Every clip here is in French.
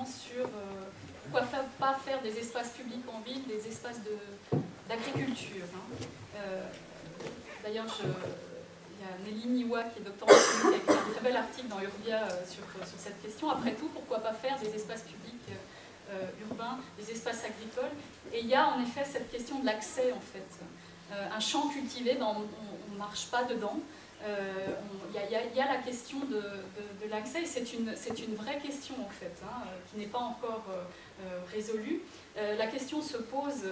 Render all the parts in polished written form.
uniquement sur pourquoi pas faire des espaces publics en ville, des espaces d'agriculture. D'ailleurs, il y a Nelly Niwa, qui est doctorante qui a écrit un très bel article dans Urbia sur cette question. Après tout, pourquoi pas faire des espaces publics urbains, des espaces agricoles? Et il y a en effet cette question de l'accès, en fait. Un champ cultivé, on ne marche pas dedans. Il y a la question de l'accès, et c'est une vraie question, en fait, qui n'est pas encore résolue. La question se pose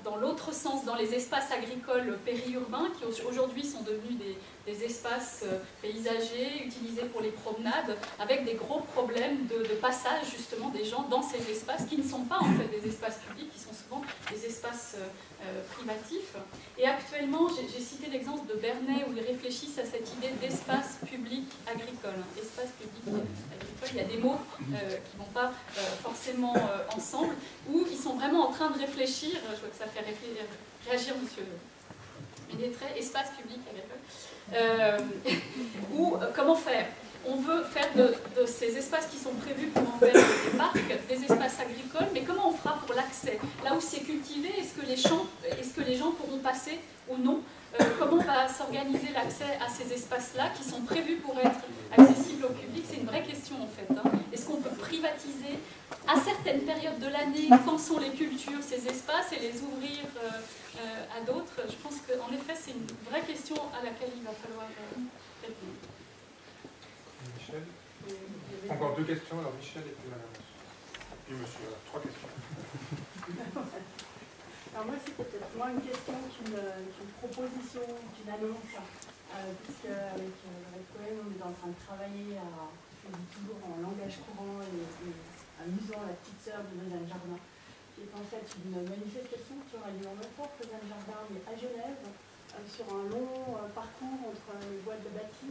dans l'autre sens, dans les espaces agricoles périurbains, qui aujourd'hui sont devenus des espaces paysagers, utilisés pour les promenades, avec des gros problèmes de passage justement des gens dans ces espaces, qui ne sont pas en fait des espaces publics, qui sont souvent des espaces privatifs. Et actuellement, j'ai cité l'exemple de Bernay, où ils réfléchissent à cette idée d'espace public agricole. Espace public agricole, il y a des mots qui ne vont pas forcément ensemble, où ils sont vraiment en train de réfléchir, je vois que ça fait réagir monsieur Ménétret, espace public agricole, ou comment faire? On veut faire de ces espaces qui sont prévus pour en faire des parcs, des espaces agricoles, mais comment on fera pour l'accès? Là où c'est cultivé, est-ce que les gens pourront passer ou non? Comment va s'organiser l'accès à ces espaces-là qui sont prévus pour être accessibles au public? C'est une vraie question en fait. Est-ce qu'on peut privatiser à certaines périodes de l'année, quand sont les cultures, ces espaces, et les ouvrir à d'autres? Je pense qu'en effet, c'est une vraie question à laquelle il va falloir répondre. Michel. Encore deux questions, alors Michel et puis madame. Puis monsieur, alors, trois questions. Alors moi, c'est peut-être moins une question qu'une proposition, qu'une annonce, puisque avec Cohen, on est en train de travailler je dis toujours en langage courant et amusant, la petite sœur de Lausanne Jardin, qui est en fait une manifestation qui aura lieu en même temps que Lausanne Jardin, mais à Genève, sur un long parcours entre les voies de bâti,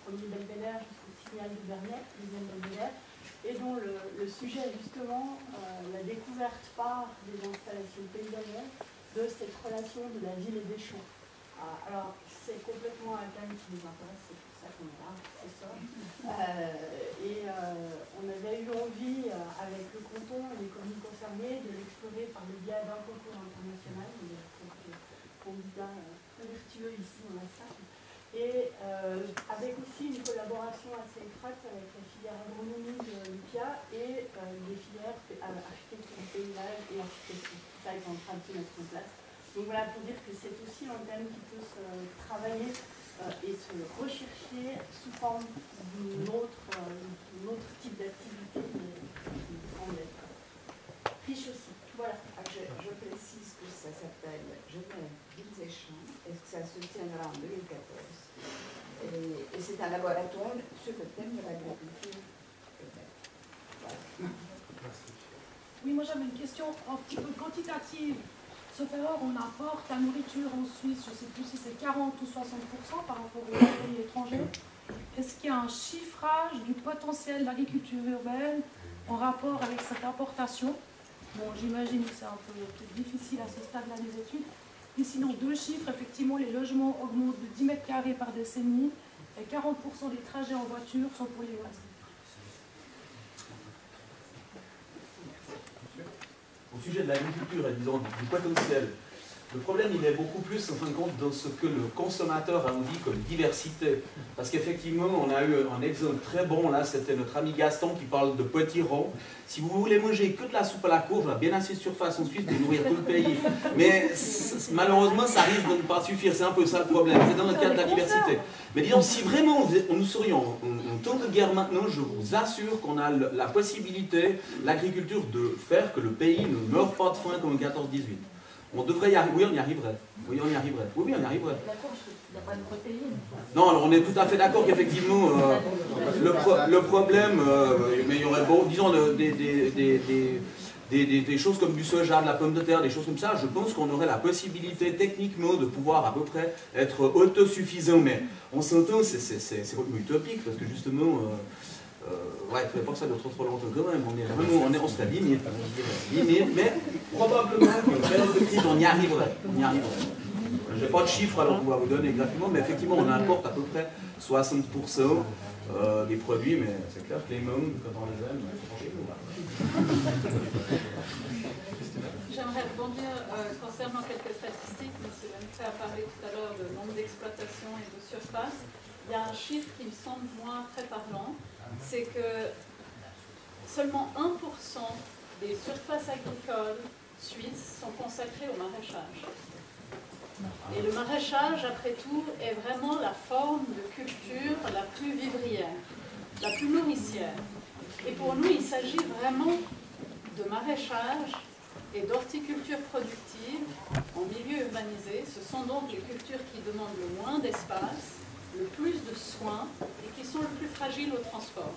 premier Belvédère jusqu'au signal de Vernet, deuxième Belvédère, et dont le sujet est justement la découverte par des installations paysagères de cette relation de la ville et des champs. Alors, c'est complètement un thème qui nous intéresse, c'est pour ça qu'on est là, c'est ça. On avait eu envie, avec le canton et les communes concernées, de l'explorer par le biais d'un concours international, il y a quelques candidats très vertueux ici dans la salle. Et avec aussi une collaboration assez étroite avec la filière agronomie de l'UPIA et les filières architecture du paysage et architecture. Ça est en train de se mettre en place. Donc voilà, pour dire que c'est aussi un thème qui peut se travailler et se rechercher sous forme d'un autre type d'activité, mais qui me semble être riche aussi. Voilà. Je précise que ça s'appelle Genève Villes et Champs et que ça se tiendra en 2014. Et c'est un laboratoire sur le thème de l'agriculture. Voilà. Oui, moi j'avais une question un petit peu quantitative. Sauf erreur, on apporte la nourriture en Suisse, je ne sais plus si c'est 40 ou 60% par rapport aux pays étrangers. Est-ce qu'il y a un chiffrage du potentiel de l'agriculture urbaine en rapport avec cette importation? Bon, j'imagine que c'est un peu difficile à ce stade-là des études. Et sinon, deux chiffres, effectivement, les logements augmentent de 10 mètres carrés par décennie et 40% des trajets en voiture sont pour les loisirs. Au sujet de l'agriculture et disons du potentiel, le problème il est beaucoup plus en fin de compte dans ce que le consommateur a envie comme diversité. Parce qu'effectivement, on a eu un exemple très bon là, c'était notre ami Gaston qui parle de potiron. Si vous voulez manger que de la soupe à la courge, on a bien assez de surface en Suisse de nourrir tout le pays. Mais malheureusement, ça risque de ne pas suffire, c'est un peu ça le problème, c'est dans le cadre de la diversité. Mais disons, si vraiment nous serions en temps de guerre maintenant, je vous assure qu'on a la possibilité, l'agriculture, de faire que le pays ne meure pas de faim comme en 14-18. On devrait y arriver. Oui, on y arriverait. Oui, on y arriverait. Oui, on y arriverait. D'accord, il n'y a pas de protéines. Non, alors on est tout à fait d'accord qu'effectivement, le problème, mais il y aurait, bon, disons, des choses comme du soja, de la pomme de terre, des choses comme ça, je pense qu'on aurait la possibilité techniquement de pouvoir à peu près être autosuffisant. Mais on s'entend, c'est complètement utopique, parce que justement, ouais, il ne pas ça de trop longtemps quand même, on serait limite, mais probablement qu'une période de crise, on y arriverait. Je n'ai pas de chiffres alors pouvoir vous donner exactement, mais effectivement on importe à peu près 60%, des produits, mais c'est clair que les mômes, quand on les aime, franchement. J'aimerais rebondir concernant quelques statistiques. M. Lemaitre a parlé tout à l'heure de nombre d'exploitations et de surface. Il y a un chiffre qui me semble, moi, très parlant, c'est que seulement 1% des surfaces agricoles suisses sont consacrées au maraîchage. Et le maraîchage, après tout, est vraiment la forme de culture la plus vivrière, la plus nourricière. Et pour nous, il s'agit vraiment de maraîchage et d'horticulture productive en milieu urbanisé. Ce sont donc les cultures qui demandent le moins d'espace, le plus de soins et qui sont le plus fragiles au transport.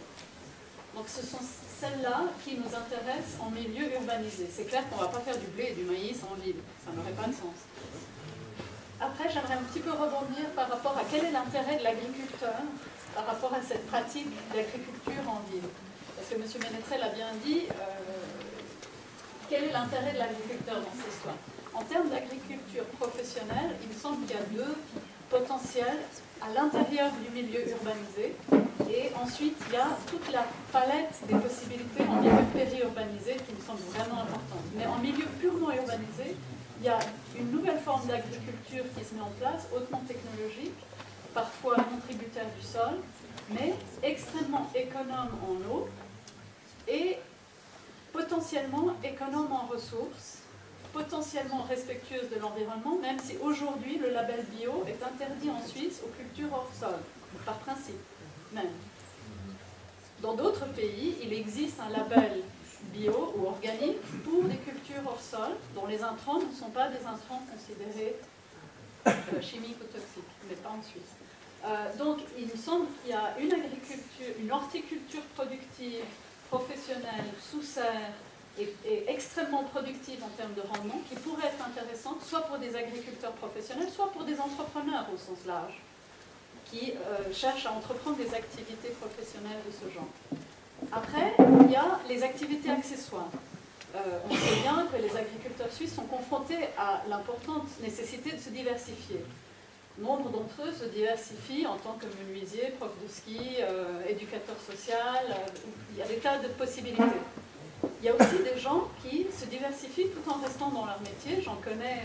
Donc ce sont celles-là qui nous intéressent en milieu urbanisé. C'est clair qu'on ne va pas faire du blé et du maïs en ville, ça n'aurait pas de sens. Après, j'aimerais un petit peu rebondir par rapport à quel est l'intérêt de l'agriculteur par rapport à cette pratique d'agriculture en ville. Parce que M. Ménétrel l'a bien dit, quel est l'intérêt de l'agriculteur dans cette histoire? En termes d'agriculture professionnelle, il me semble qu'il y a deux potentiels à l'intérieur du milieu urbanisé. Et ensuite, il y a toute la palette des possibilités en milieu périurbanisé qui me semble vraiment importante. Mais en milieu purement urbanisé, il y a une nouvelle forme d'agriculture qui se met en place, hautement technologique, parfois non tributaire du sol, mais extrêmement économe en eau et potentiellement économe en ressources, potentiellement respectueuse de l'environnement, même si aujourd'hui le label bio est interdit en Suisse aux cultures hors sol, par principe même. Dans d'autres pays, il existe un label bio ou organique pour des cultures hors sol, dont les intrants ne sont pas des intrants considérés chimiques ou toxiques, mais pas en Suisse. Donc, il me semble qu'il y a une agriculture, une horticulture productive, professionnelle, sous serre, et extrêmement productive en termes de rendement, qui pourrait être intéressante soit pour des agriculteurs professionnels, soit pour des entrepreneurs au sens large, qui cherchent à entreprendre des activités professionnelles de ce genre. Après, il y a les activités accessoires. On sait bien que les agriculteurs suisses sont confrontés à l'importante nécessité de se diversifier. Nombre d'entre eux se diversifient en tant que menuisier, prof de ski, éducateur social, il y a des tas de possibilités. Il y a aussi des gens qui se diversifient tout en restant dans leur métier. J'en connais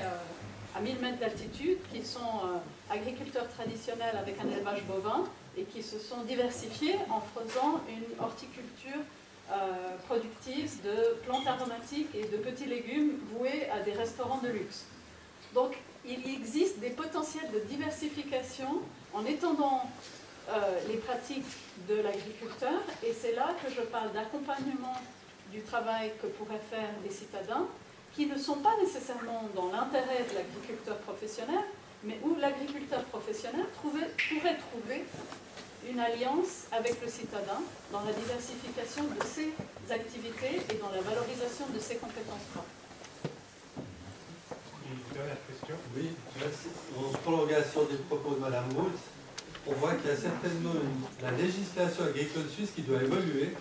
à 1000 mètres d'altitude qui sont agriculteurs traditionnels avec un élevage bovin et qui se sont diversifiés en faisant une horticulture productive de plantes aromatiques et de petits légumes voués à des restaurants de luxe. Donc, il existe des potentiels de diversification en étendant les pratiques de l'agriculteur, et c'est là que je parle d'accompagnement du travail que pourraient faire les citadins, qui ne sont pas nécessairement dans l'intérêt de l'agriculteur professionnel, mais où l'agriculteur professionnel pourrait trouver une alliance avec le citadin dans la diversification de ses activités et dans la valorisation de ses compétences propres. Une dernière question. Oui, merci. En prolongation des propos de Mme Moult, on voit qu'il y a certainement la législation agricole suisse qui doit évoluer,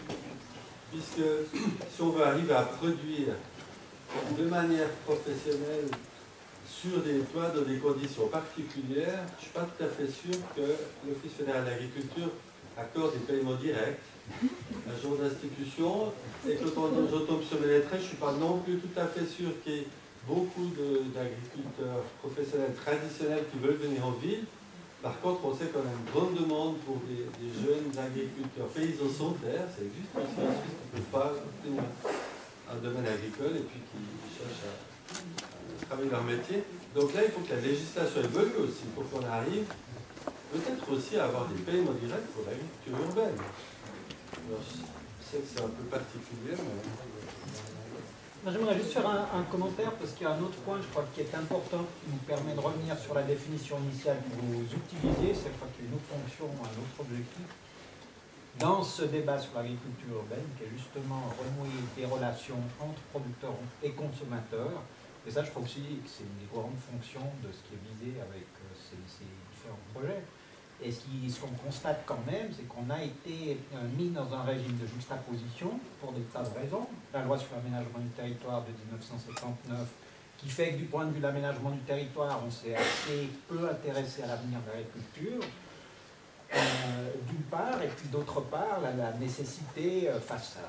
puisque si on veut arriver à produire de manière professionnelle sur des toits dans des conditions particulières, je ne suis pas tout à fait sûr que l'Office fédéral d'agriculture accorde des paiements directs à ce genre d'institution. Et quand je tombe sur mes lettres, je ne suis pas non plus tout à fait sûr qu'il y ait beaucoup d'agriculteurs professionnels traditionnels qui veulent venir en ville. Par contre, on sait qu'on a une grande demande pour des jeunes agriculteurs paysans sans terre. Ça existe aussi en Suisse qui ne peuvent pas obtenir un domaine agricole et puis qui cherchent à travailler leur métier. Donc là, il faut que la législation évolue aussi. Il faut qu'on arrive peut-être aussi à avoir des paiements directs pour l'agriculture urbaine. Alors, je sais que c'est un peu particulier, mais... J'aimerais juste faire un commentaire parce qu'il y a un autre point, je crois, qui est important, qui nous permet de revenir sur la définition initiale que vous utilisez, c'est une autre fonction, un autre objectif. Dans ce débat sur l'agriculture urbaine, qui est justement renouer des relations entre producteurs et consommateurs, et ça, je crois aussi que c'est une des grandes fonctions de ce qui est visé avec ces différents projets. Et ce qu'on constate quand même, c'est qu'on a été mis dans un régime de juxtaposition pour des tas de raisons. La loi sur l'aménagement du territoire de 1979, qui fait que du point de vue de l'aménagement du territoire, on s'est assez peu intéressé à l'avenir de l'agriculture. d'une part, et puis d'autre part, la nécessité, face à